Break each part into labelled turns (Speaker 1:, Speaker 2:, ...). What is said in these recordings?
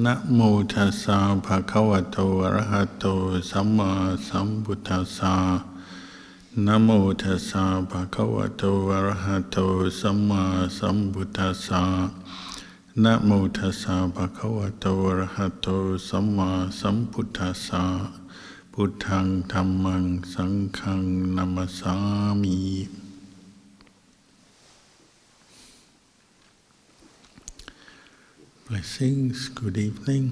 Speaker 1: นะโมตัสสะภะคะวะโตอะระหะโตสัมมาสัมพุทธัสสะนะโมตัสสะภะคะวะโตอะระหะโตสัมมาสัมพุทธัสสะนะโมตัสสะภะคะวะโตอะระหะโตสัมมาสัมพุทธัสสะพุทธังธัมมังสังฆังนัมมัสสามิ Blessings, good evening.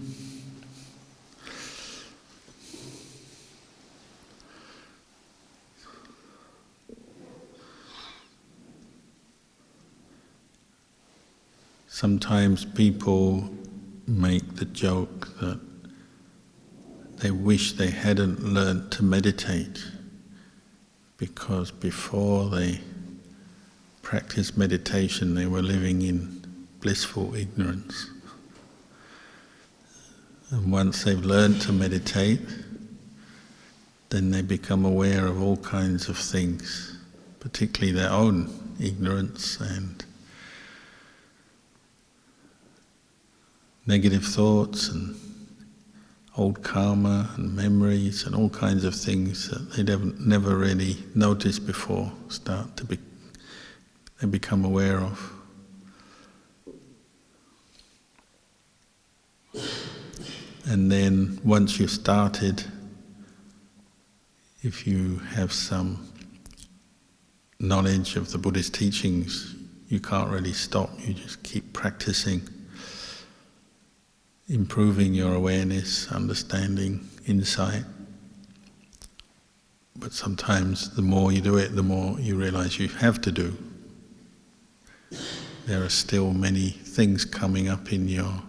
Speaker 1: Sometimes people make the joke that they wish they hadn't learned to meditate because before they practiced meditation they were living in blissful ignorance. And once they've learned to meditate, then they become aware of all kinds of things, particularly their own ignorance and negative thoughts and old karma and memories and all kinds of things that they'd never really noticed before they become aware of. And then once you've started, if you have some knowledge of the Buddhist teachings, you can't really stop, you just keep practicing, improving your awareness, understanding, insight. But sometimes the more you do it, the more you realize you have to do. There are still many things coming up in your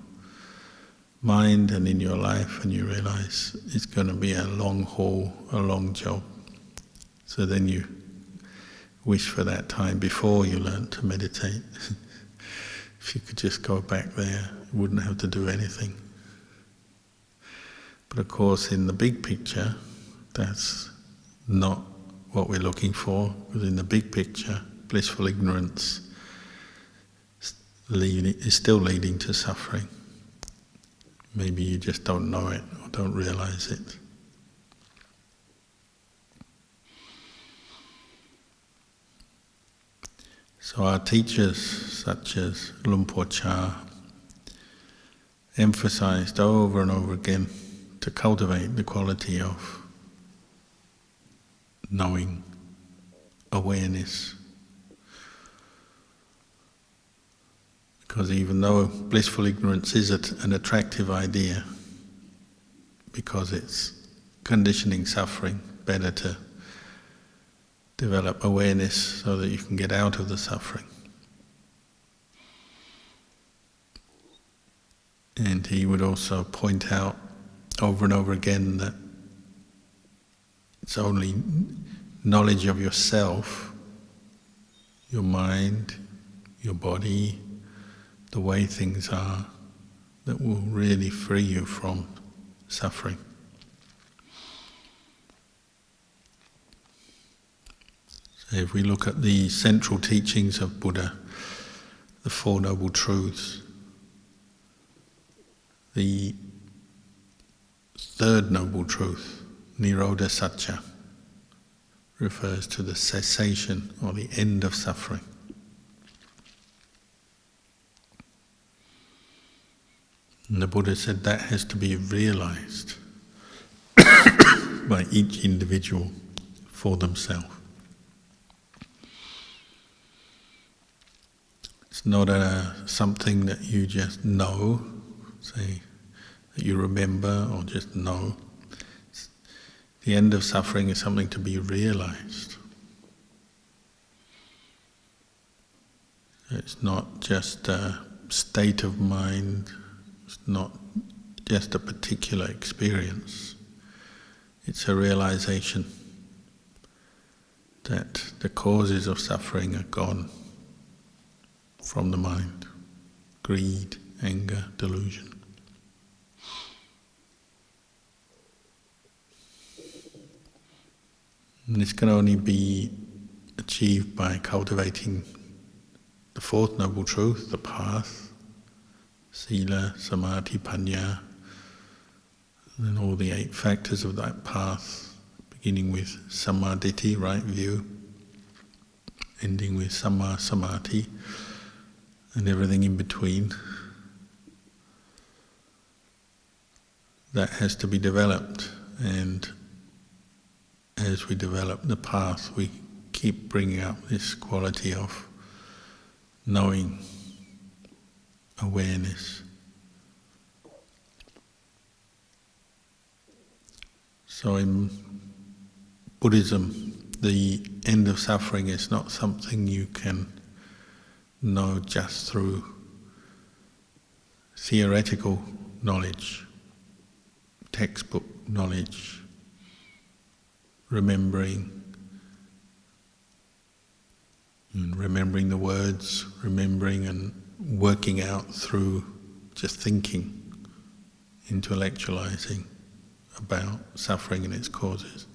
Speaker 1: mind and in your life, and you realize it's going to be a long haul, a long job. So then you wish for that time before you learn to meditate. If you could just go back there, you wouldn't have to do anything. But of course, in the big picture, that's not what we're looking for, because in the big picture, blissful ignorance is still leading to suffering. Maybe you just don't know it or don't realize it. So our teachers, such as Lumpur Cha, emphasized over and over again to cultivate the quality of knowing, awareness. Because even though blissful ignorance is an attractive idea, because it's conditioning suffering, better to develop awareness so that you can get out of the suffering. And he would also point out over and over again that it's only knowledge of yourself, your mind, your body, the way things are, that will really free you from suffering. So if we look at the central teachings of Buddha, the Four Noble Truths, the third Noble Truth, Nirodha Satya, refers to the cessation or the end of suffering. And the Buddha said that has to be realized by each individual for themselves. It's not something that you just know, say, that you remember or just know. The end of suffering is something to be realized. It's not just a state of mind. It's not just a particular experience. It's a realization that the causes of suffering are gone from the mind. Greed, anger, delusion. And this can only be achieved by cultivating the fourth noble truth, the path, Sila, Samadhi, Panya, and all the 8 factors of that path, beginning with Samadhi, right view, ending with Samma Samadhi, and everything in between. That has to be developed, and as we develop the path, we keep bringing up this quality of knowing, awareness. So in Buddhism, the end of suffering is not something you can know just through theoretical knowledge, textbook knowledge, remembering the words, remembering and working out through just thinking, intellectualizing about suffering and its causes.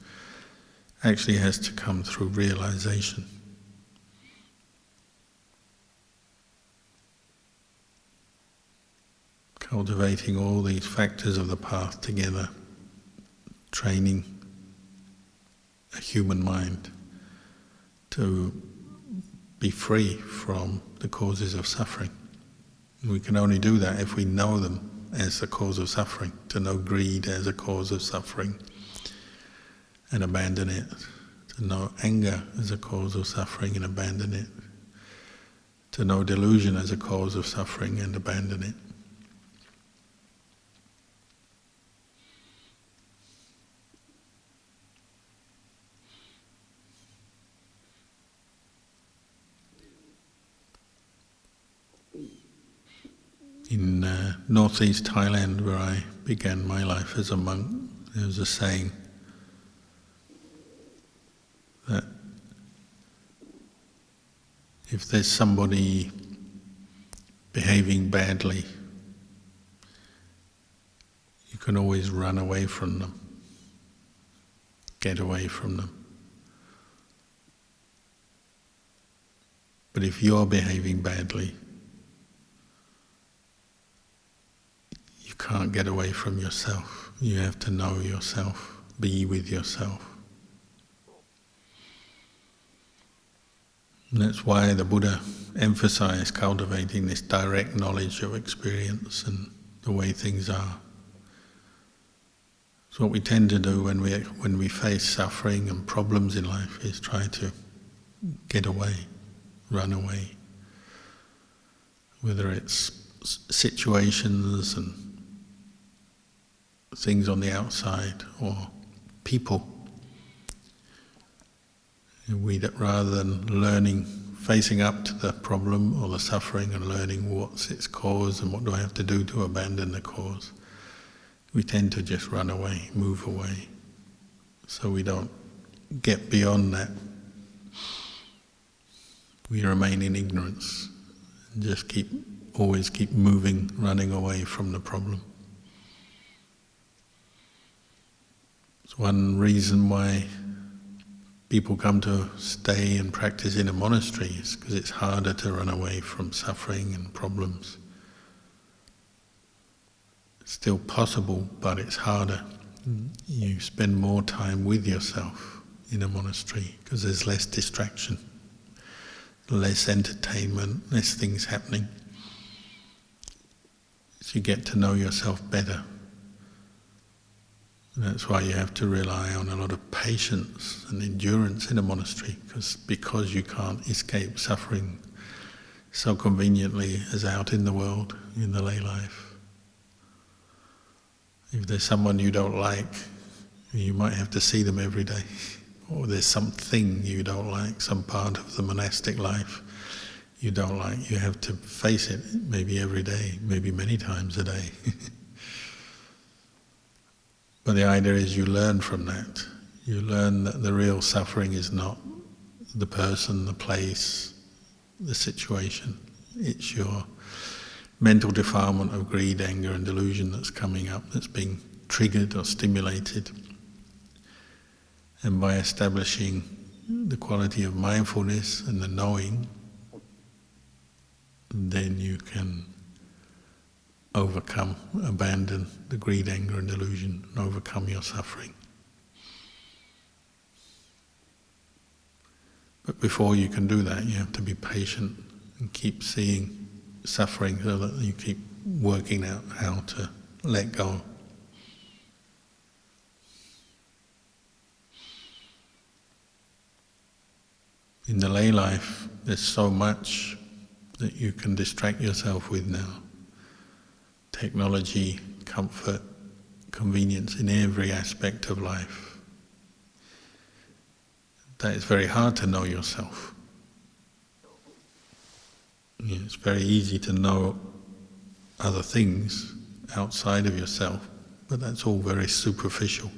Speaker 1: Actually has to come through realization. Cultivating all these factors of the path together, training a human mind to be free from the causes of suffering. We can only do that if we know them as the cause of suffering, to know greed as a cause of suffering and abandon it, to know anger as a cause of suffering and abandon it, to know delusion as a cause of suffering and abandon it. In northeast Thailand, where I began my life as a monk, there was a saying that if there's somebody behaving badly, you can always run away from them, get away from them. But if you're behaving badly, you can't get away from yourself. You have to know yourself, be with yourself. And that's why the Buddha emphasized cultivating this direct knowledge of experience and the way things are. So what we tend to do when we face suffering and problems in life is try to get away, run away. Whether it's situations and things on the outside or people. That rather than facing up to the problem or the suffering and learning what's its cause and what do I have to do to abandon the cause, we tend to just run away, move away, so we don't get beyond that. We remain in ignorance and just always keep moving, running away from the problem. It's one reason why people come to stay and practice in a monastery is because it's harder to run away from suffering and problems. It's still possible, but it's harder. You spend more time with yourself in a monastery because there's less distraction, less entertainment, less things happening. So you get to know yourself better. And that's why you have to rely on a lot of patience and endurance in a monastery, because you can't escape suffering so conveniently as out in the world, in the lay life. If there's someone you don't like, you might have to see them every day. Or there's something you don't like, some part of the monastic life you don't like, you have to face it maybe every day, maybe many times a day. But the idea is you learn from that. You learn that the real suffering is not the person, the place, the situation. It's your mental defilement of greed, anger and delusion that's coming up, that's being triggered or stimulated. And by establishing the quality of mindfulness and the knowing, then you can overcome, abandon the greed, anger and delusion, and overcome your suffering. But before you can do that, you have to be patient and keep seeing suffering so that you keep working out how to let go. In the lay life, there's so much that you can distract yourself with now. Technology, comfort, convenience in every aspect of life. That it's very hard to know yourself. It's very easy to know other things outside of yourself, but that's all very superficial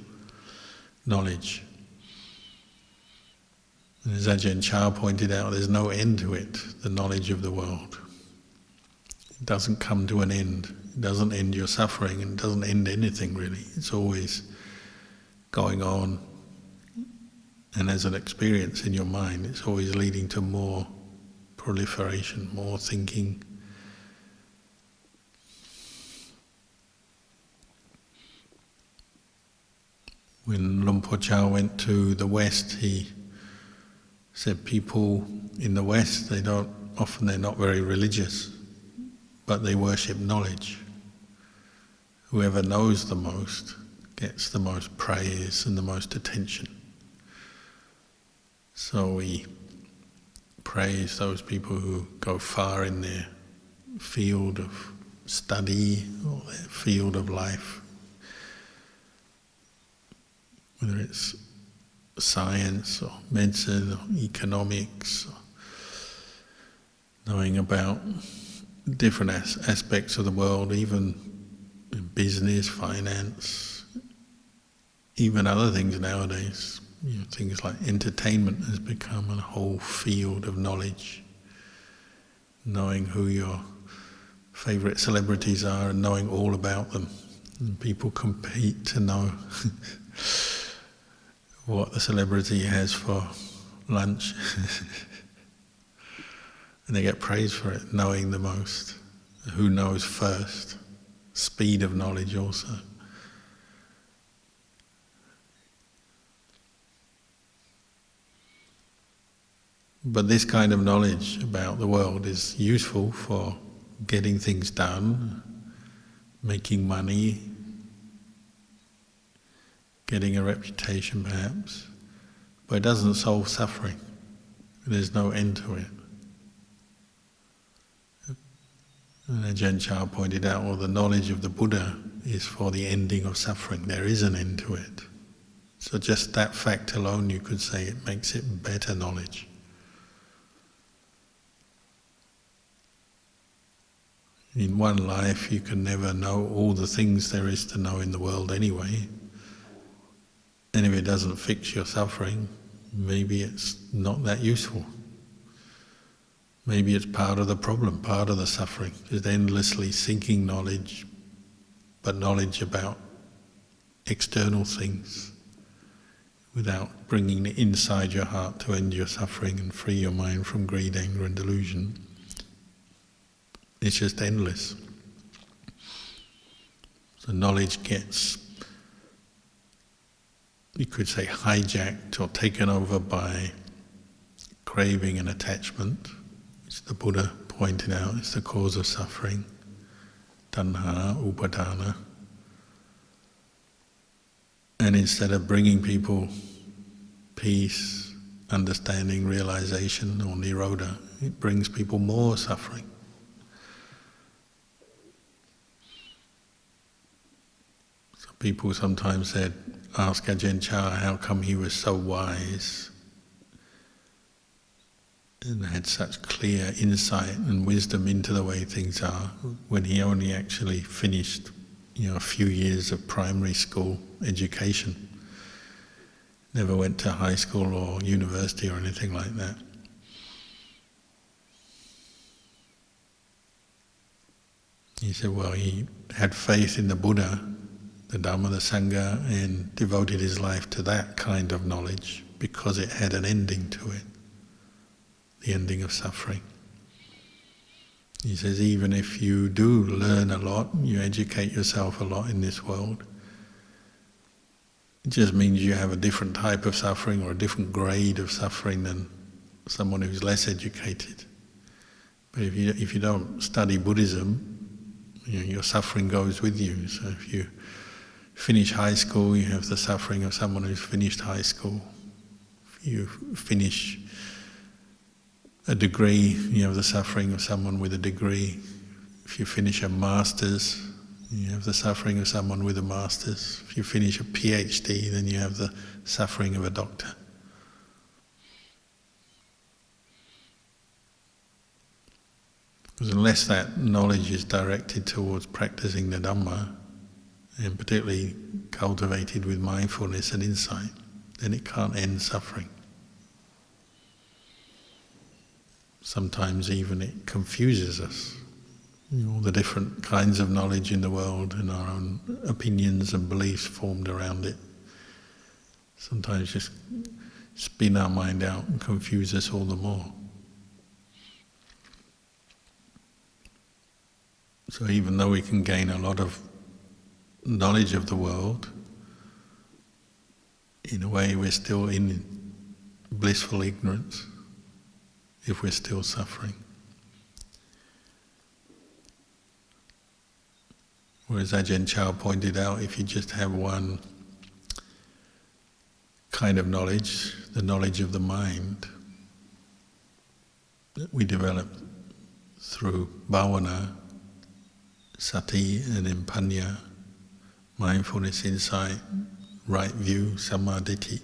Speaker 1: knowledge. And as Ajahn Chah pointed out, there's no end to it, the knowledge of the world. It doesn't come to an end. It doesn't end your suffering, and it doesn't end anything really. It's always going on. And as an experience in your mind, it's always leading to more proliferation, more thinking. When Luang Por Chah went to the West, he said people in the West, they're not very religious, but they worship knowledge. Whoever knows the most gets the most praise and the most attention. So we praise those people who go far in their field of study or their field of life, whether it's science or medicine or economics, or knowing about different aspects of the world, even business, finance, even other things nowadays. Things like entertainment has become a whole field of knowledge. Knowing who your favourite celebrities are and knowing all about them. And people compete to know what the celebrity has for lunch. And they get praised for it, knowing the most. Who knows first? Speed of knowledge also. But this kind of knowledge about the world is useful for getting things done, making money, getting a reputation perhaps, but it doesn't solve suffering. There's no end to it. And Ajahn Chah pointed out, well, the knowledge of the Buddha is for the ending of suffering. There is an end to it. So just that fact alone, you could say, it makes it better knowledge. In one life, you can never know all the things there is to know in the world anyway. And if it doesn't fix your suffering, maybe it's not that useful. Maybe it's part of the problem, part of the suffering, just endlessly seeking knowledge, but knowledge about external things, without bringing it inside your heart to end your suffering and free your mind from greed, anger and delusion. It's just endless. So knowledge gets, you could say, hijacked or taken over by craving and attachment, which the Buddha pointed out is the cause of suffering, tanha, upadana. And instead of bringing people peace, understanding, realization or nirodha, it brings people more suffering. People sometimes ask Ajahn Chah how come he was so wise and had such clear insight and wisdom into the way things are when he only actually finished, a few years of primary school education. Never went to high school or university or anything like that. He said, well, he had faith in the Buddha, the Dhamma, the Sangha, and devoted his life to that kind of knowledge because it had an ending to it, the ending of suffering. He says, even if you do learn a lot, you educate yourself a lot in this world, it just means you have a different type of suffering or a different grade of suffering than someone who's less educated. But if you don't study Buddhism, your suffering goes with you. So if you finish high school, you have the suffering of someone who's finished high school. If you finish a degree, you have the suffering of someone with a degree. If you finish a master's, you have the suffering of someone with a master's. If you finish a PhD, then you have the suffering of a doctor. Because unless that knowledge is directed towards practicing the Dhamma, and particularly cultivated with mindfulness and insight, then it can't end suffering. Sometimes even it confuses us. All the different kinds of knowledge in the world and our own opinions and beliefs formed around it sometimes just spin our mind out and confuse us all the more. So even though we can gain a lot of knowledge of the world, in a way we're still in blissful ignorance if we're still suffering. Whereas Ajahn Chah pointed out, if you just have one kind of knowledge, the knowledge of the mind, that we develop through bhavana, sati and then panya, mindfulness, insight, right view, sammaditthi,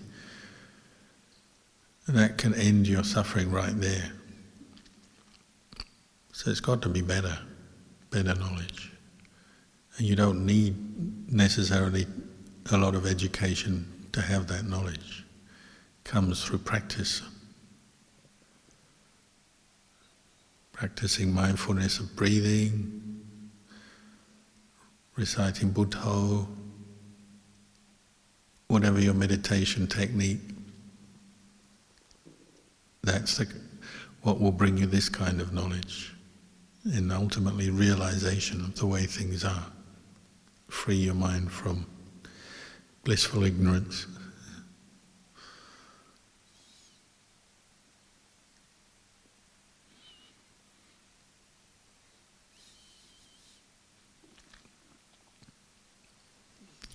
Speaker 1: and that can end your suffering right there. So it's got to be better knowledge. And you don't need necessarily a lot of education to have that knowledge. It comes through practice. Practicing mindfulness of breathing, reciting Buddho, whatever your meditation technique, that's what will bring you this kind of knowledge and ultimately realization of the way things are. Free your mind from blissful ignorance.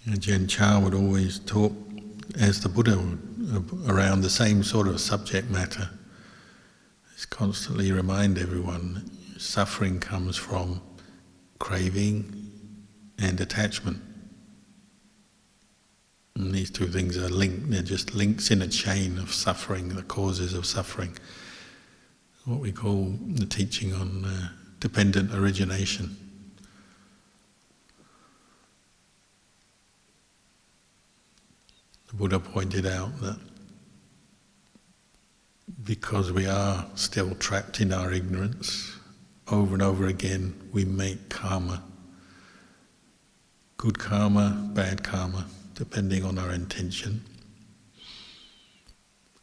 Speaker 1: Ajahn Chah would always talk, as the Buddha would, around the same sort of subject matter. He's constantly remind everyone that suffering comes from craving and attachment. And these two things are linked, they're just links in a chain of suffering, the causes of suffering. What we call the teaching on dependent origination. The Buddha pointed out that because we are still trapped in our ignorance, over and over again we make karma. Good karma, bad karma, depending on our intention.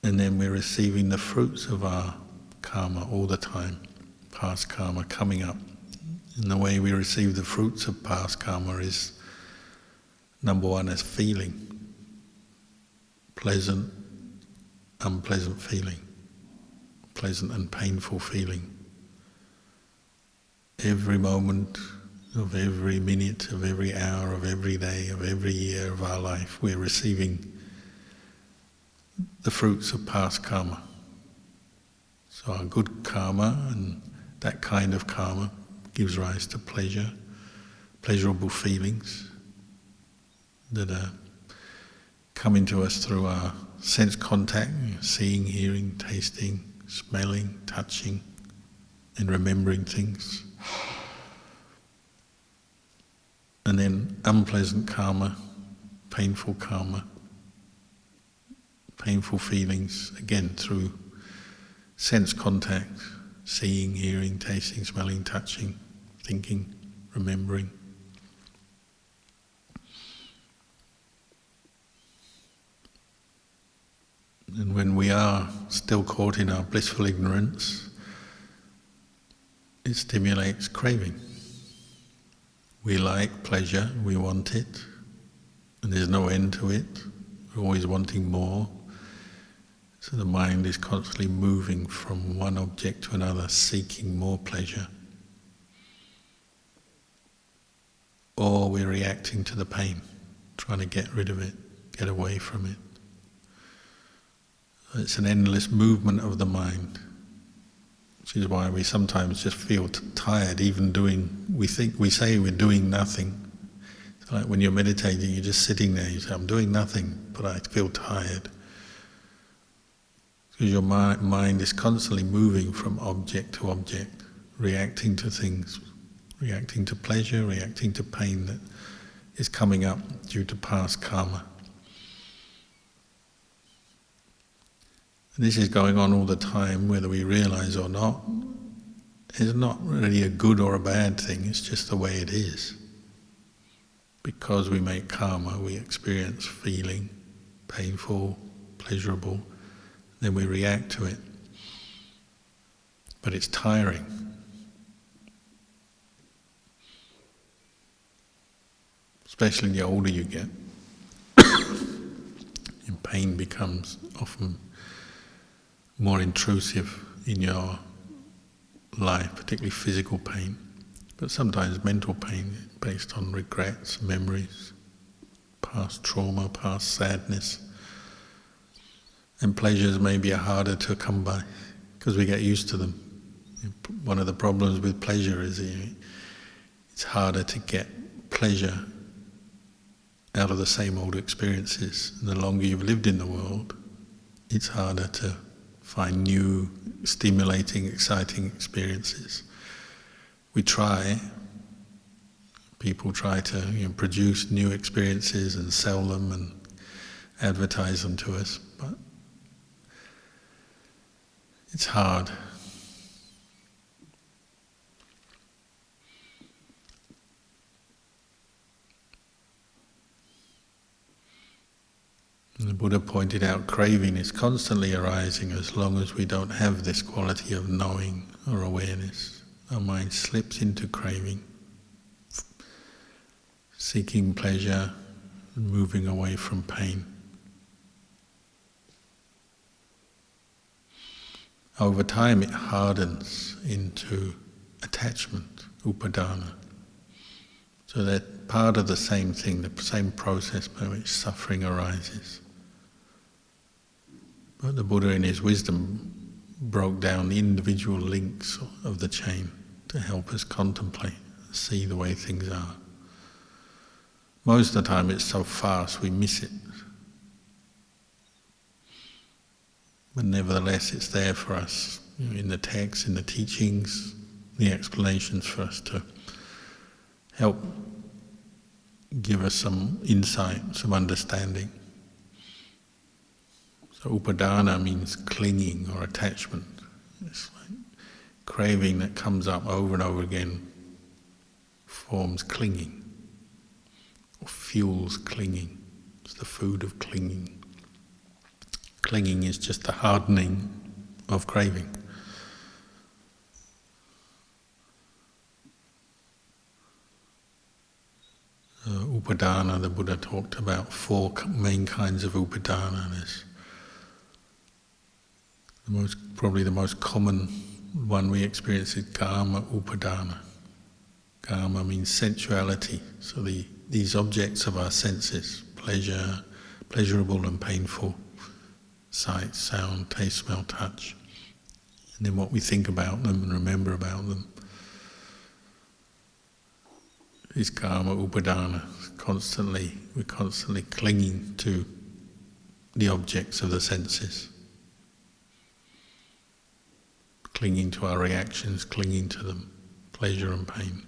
Speaker 1: And then we're receiving the fruits of our karma all the time, past karma coming up. And the way we receive the fruits of past karma is, number one, as feeling. Pleasant, unpleasant feeling. Pleasant and painful feeling. Every moment of every minute, of every hour, of every day, of every year of our life, we're receiving the fruits of past karma. So our good karma and that kind of karma gives rise to pleasure, pleasurable feelings that are coming to us through our sense contact, seeing, hearing, tasting, smelling, touching, and remembering things. And then unpleasant karma, painful feelings, again through sense contact, seeing, hearing, tasting, smelling, touching, thinking, remembering. And when we are still caught in our blissful ignorance, it stimulates craving. We like pleasure, we want it, and there's no end to it. We're always wanting more. So the mind is constantly moving from one object to another, seeking more pleasure. Or we're reacting to the pain, trying to get rid of it, get away from it. It's an endless movement of the mind, which is why we sometimes just feel tired even doing, we say we're doing nothing. It's like when you're meditating, you're just sitting there, you say, I'm doing nothing, but I feel tired. Because your mind is constantly moving from object to object, reacting to things, reacting to pleasure, reacting to pain that is coming up due to past karma. And this is going on all the time, whether we realize or not. It's not really a good or a bad thing, it's just the way it is. Because we make karma, we experience feeling, painful, pleasurable, then we react to it. But it's tiring. Especially the older you get. And pain becomes often more intrusive in your life, particularly physical pain, but sometimes mental pain based on regrets, memories, past trauma, past sadness. And pleasures maybe are harder to come by because we get used to them. One of the problems with pleasure is it's harder to get pleasure out of the same old experiences. And the longer you've lived in the world, it's harder to find new, stimulating, exciting experiences. We try, people try to produce new experiences and sell them and advertise them to us, but it's hard. And the Buddha pointed out craving is constantly arising as long as we don't have this quality of knowing or awareness. Our mind slips into craving, seeking pleasure and moving away from pain. Over time it hardens into attachment, upadana. So that part of the same thing, the same process by which suffering arises. But the Buddha in his wisdom broke down the individual links of the chain to help us contemplate, see the way things are. Most of the time it's so fast we miss it. But nevertheless it's there for us, in the text, in the teachings, the explanations for us to help give us some insight, some understanding. So upadana means clinging or attachment. It's like craving that comes up over and over again forms clinging, or fuels clinging. It's the food of clinging. Clinging is just the hardening of craving. Upadana, the Buddha talked about 4 main kinds of upadana. There's probably the most common one we experience is kama upadana. Kama means sensuality, so these objects of our senses, pleasurable and painful, sight, sound, taste, smell, touch, and then what we think about them and remember about them is kama upadana. We're constantly clinging to the objects of the senses. Clinging to our reactions, clinging to them, pleasure and pain.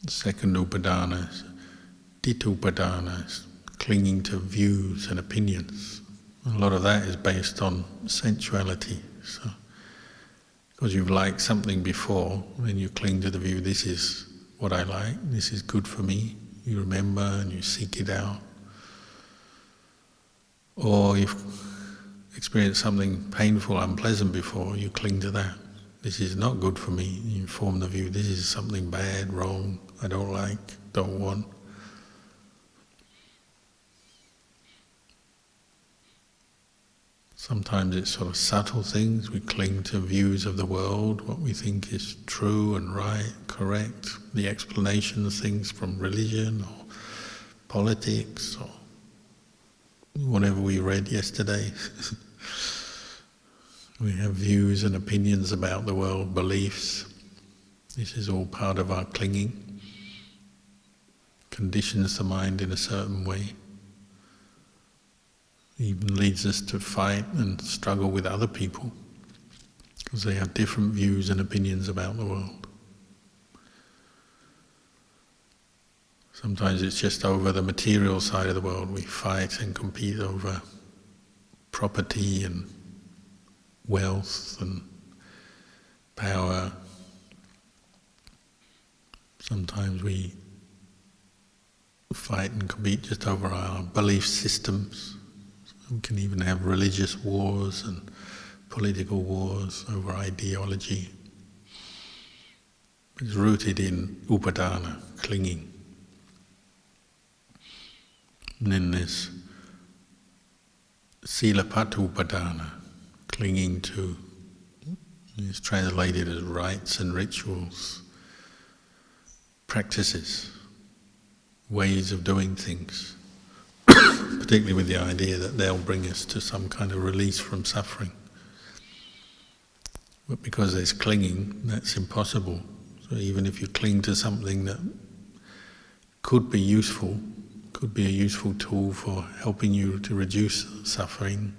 Speaker 1: The second upadana is ditupadana, is clinging to views and opinions. A lot of that is based on sensuality. So, because you've liked something before, then you cling to the view, this is what I like, this is good for me. You remember and you seek it out. Or if experienced something painful, unpleasant before, you cling to that. This is not good for me. You form the view, this is something bad, wrong, I don't like, don't want. Sometimes it's sort of subtle things. We cling to views of the world, what we think is true and right, correct, the explanations, things from religion or politics or whatever we read yesterday. We have views and opinions about the world, beliefs. This is all part of our clinging. Conditions the mind in a certain way. Even leads us to fight and struggle with other people because they have different views and opinions about the world. Sometimes it's just over the material side of the world. We fight and compete over property and wealth and power. Sometimes we fight and compete just over our belief systems. We can even have religious wars and political wars over ideology. It's rooted in upadana, clinging. And then there's silapata upadana, clinging to, it's translated as rites and rituals, practices, ways of doing things, particularly with the idea that they'll bring us to some kind of release from suffering. But because there's clinging, that's impossible. So even if you cling to something that could be useful, could be a useful tool for helping you to reduce suffering,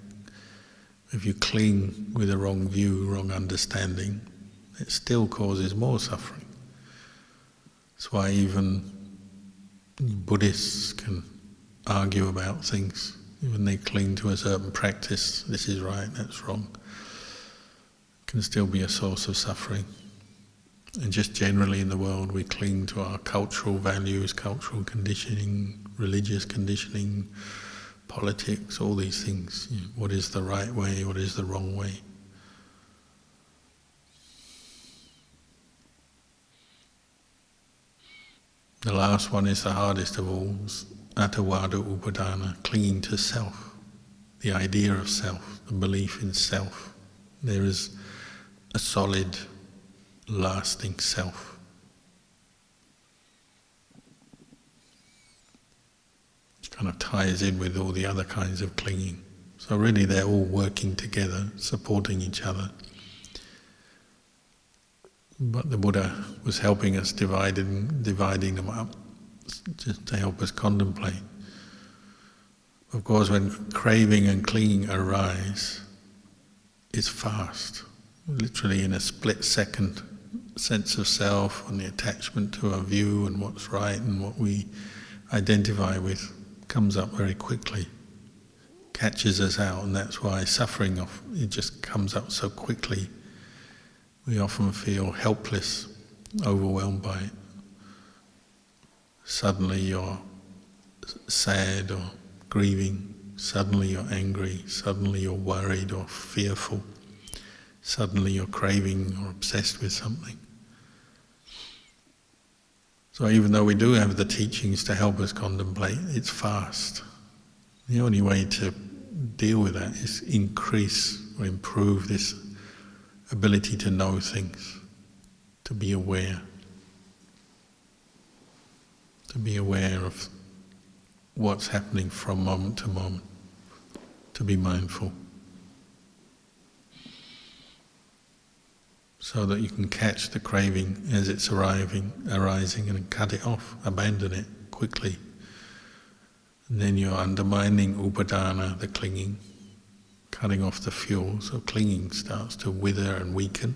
Speaker 1: if you cling with a wrong view, wrong understanding, it still causes more suffering. That's why even Buddhists can argue about things, even they cling to a certain practice, this is right, that's wrong, it can still be a source of suffering. And just generally in the world we cling to our cultural values, cultural conditioning, religious conditioning, politics, all these things. You know, what is the right way, what is the wrong way? The last one is the hardest of all, attavada upadana, clinging to self, the idea of self, the belief in self. There is a solid, lasting self. It kind of ties in with all the other kinds of clinging. So really they're all working together, supporting each other. But the Buddha was helping us dividing them up, just to help us contemplate. Of course, when craving and clinging arise, it's fast. Literally in a split second, sense of self and the attachment to our view and what's right and what we identify with comes up very quickly, catches us out, and that's why suffering, it just comes up so quickly. We often feel helpless, overwhelmed by it. Suddenly you're sad or grieving, suddenly you're angry, suddenly you're worried or fearful, suddenly you're craving or obsessed with something. So even though we do have the teachings to help us contemplate, it's fast. The only way to deal with that is increase or improve this ability to know things, to be aware of what's happening from moment to moment, to be mindful, so that you can catch the craving as it's arising and cut it off, abandon it quickly. And then you're undermining upadana, the clinging, cutting off the fuel, so clinging starts to wither and weaken.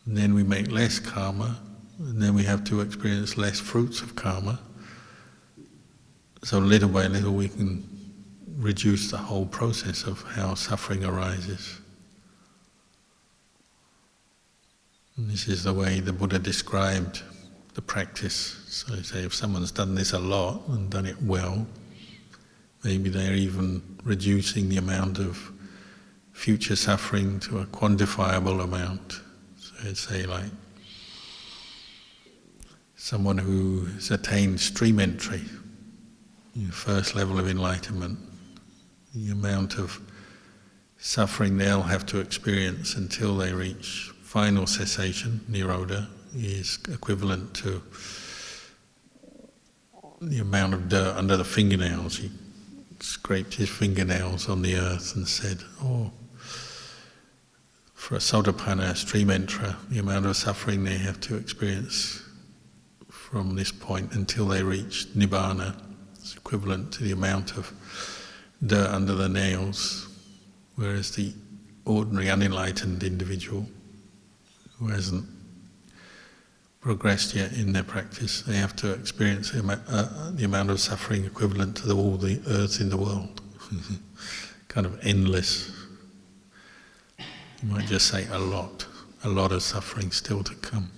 Speaker 1: And then we make less karma, and then we have to experience less fruits of karma. So little by little we can reduce the whole process of how suffering arises. And this is the way the Buddha described the practice. So say if someone's done this a lot and done it well, Maybe they're even reducing the amount of future suffering to a quantifiable amount. So let's say like someone who's attained stream entry, first level of enlightenment, the amount of suffering they'll have to experience until they reach final cessation, nirodha, is equivalent to the amount of dirt under the fingernails. He scraped his fingernails on the earth and said, oh, for a Sotapanna, stream enterer, the amount of suffering they have to experience from this point until they reach Nibbana is equivalent to the amount of dirt under the nails, whereas the ordinary unenlightened individual who hasn't progressed yet in their practice, they have to experience the amount of suffering equivalent to all the earth in the world. Kind of endless. You might just say a lot of suffering still to come.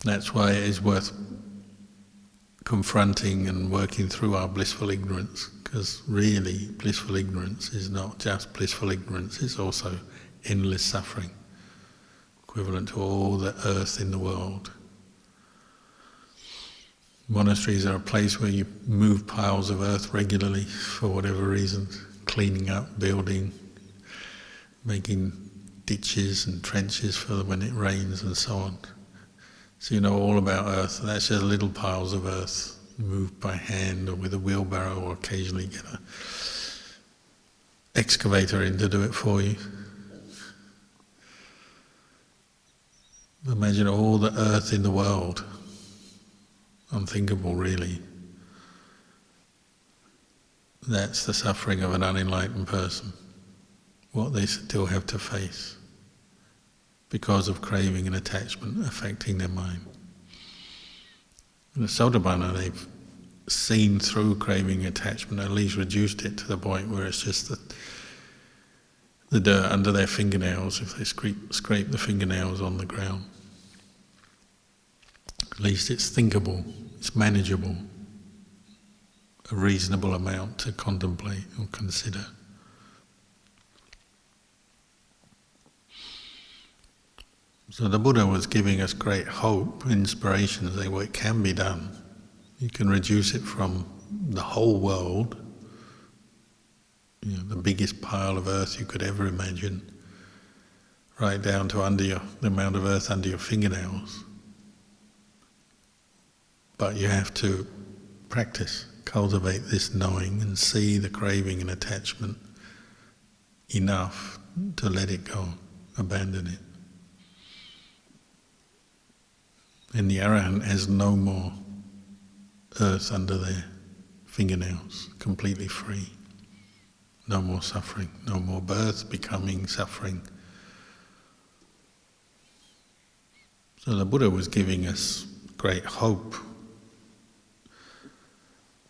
Speaker 1: That's why it is worth confronting and working through our blissful ignorance, because really blissful ignorance is not just blissful ignorance, it's also endless suffering, equivalent to all the earth in the world. Monasteries are a place where you move piles of earth regularly for whatever reasons, cleaning up, building, making ditches and trenches for when it rains and so on. So you know all about earth. That's just little piles of earth moved by hand or with a wheelbarrow, or occasionally get an excavator in to do it for you. Imagine all the earth in the world. Unthinkable, really. That's the suffering of an unenlightened person. What they still have to face because of craving and attachment affecting their mind. In the Sotapanna, they've seen through craving and attachment, at least reduced it to the point where it's just the dirt under their fingernails, if they scrape the fingernails on the ground. At least it's thinkable, it's manageable, a reasonable amount to contemplate or consider. So the Buddha was giving us great hope, inspiration, saying, well, it can be done. You can reduce it from the whole world, the biggest pile of earth you could ever imagine, right down to the amount of earth under your fingernails. But you have to practice, cultivate this knowing and see the craving and attachment enough to let it go, abandon it. And the Arahant has no more earth under their fingernails, completely free. No more suffering, no more birth, becoming, suffering. So the Buddha was giving us great hope.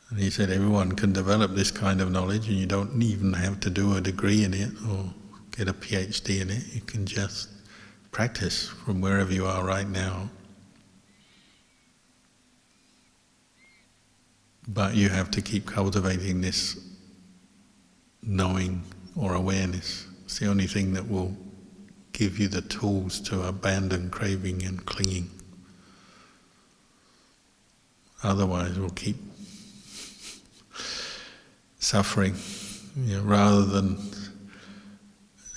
Speaker 1: And he said everyone can develop this kind of knowledge, and you don't even have to do a degree in it or get a PhD in it. You can just practice from wherever you are right now. But you have to keep cultivating this knowing or awareness. It's the only thing that will give you the tools to abandon craving and clinging. Otherwise we'll keep suffering, rather than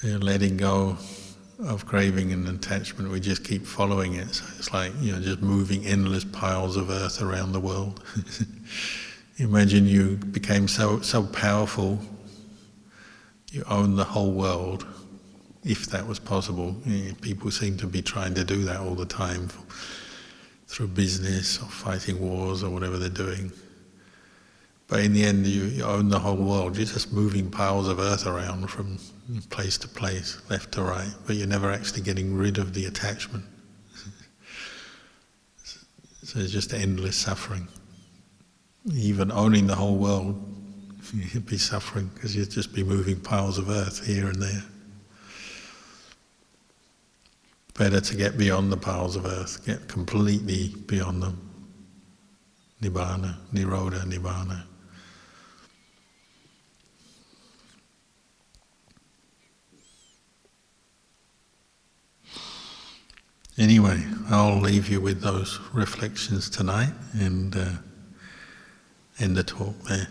Speaker 1: letting go of craving and attachment. We just keep following it. So it's like just moving endless piles of earth around the world. Imagine you became so powerful, you own the whole world, if that was possible. People seem to be trying to do that all the time through business or fighting wars or whatever they're doing. But in the end, you own the whole world. You're just moving piles of earth around from place to place, left to right, but you're never actually getting rid of the attachment. So it's just endless suffering. Even owning the whole world, you'd be suffering because you'd just be moving piles of earth here and there. Better to get beyond the piles of earth, get completely beyond them, Nibbana, Nirodha, Nibbana. Anyway, I'll leave you with those reflections tonight and end the talk there.